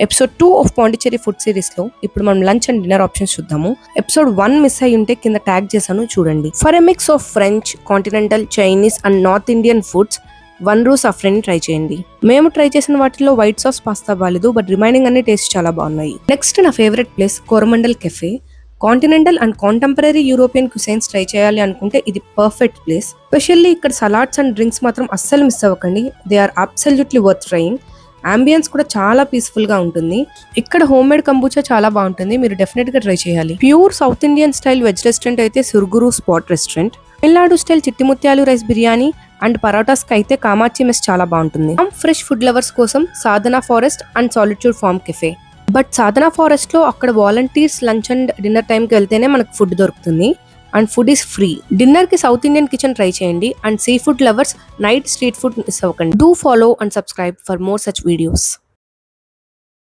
Episode 2 of Pondicherry food series లో ఇప్పుడు మనం లంచ్ అండ్ డిన్నర్ ఆప్షన్స్ చూద్దాము. ఎపిసోడ్ 1 మిస్ అయ్యి ఉంటే కింద ట్యాగ్ చేశాను చూడండి. For a mix of French, continental, Chinese and North Indian foods వన్రూ సఫ్రెన్ ట్రై చేయండి. మేము ట్రై చేసిన వాటిలో వైట్ సాస్ పాస్తా బాలేదు, బట్ రిమైనింగ్ అన్ని టేస్ట్ చాలా బాగున్నాయి. నెక్స్ట్ నా favourite place Coromandel cafe. Continental and contemporary European cuisines try చేయాలి అనుకుంటే ఇది పర్ఫెక్ట్ ప్లేస్. స్పెషల్లీ ఇక్కడ సలాడ్స్ అండ్ డ్రింక్స్ మాత్రం అస్సలు మిస్ అవ్వకండి. They are absolutely worth trying. Ambience కూడా చాలా పీస్ఫుల్ గా ఉంటుంది. ఇక్కడ హోమ్ మేడ్ కంబూచా చాలా బాగుంటుంది, మీరు డెఫినెట్ గా ట్రై చేయాలి. Pure south Indian style veg restaurant అయితే సుర్గురు స్పాట్ రెస్టారెంట్. తమిళనాడు స్టైల్ చిట్టి ముత్యాలు రైస్ బిర్యానీ అండ్ పరోటాస్ కి అయితే కామాచి మెస్ చాలా బాగుంటుంది. ఫ్రెష్ ఫుడ్ లవర్స్ కోసం Sadhana forest and solitude farm cafe. But Sadhana forest లో అక్కడ volunteers lunch and dinner time కి వెళ్తేనే మనకు ఫుడ్ దొరుకుతుంది and food is free. Dinner కి సౌత్ ఇండియన్ కిచెన్ ట్రై చేయండి and seafood lovers night street food miss అవ్వకండి. Do follow and subscribe for more such videos.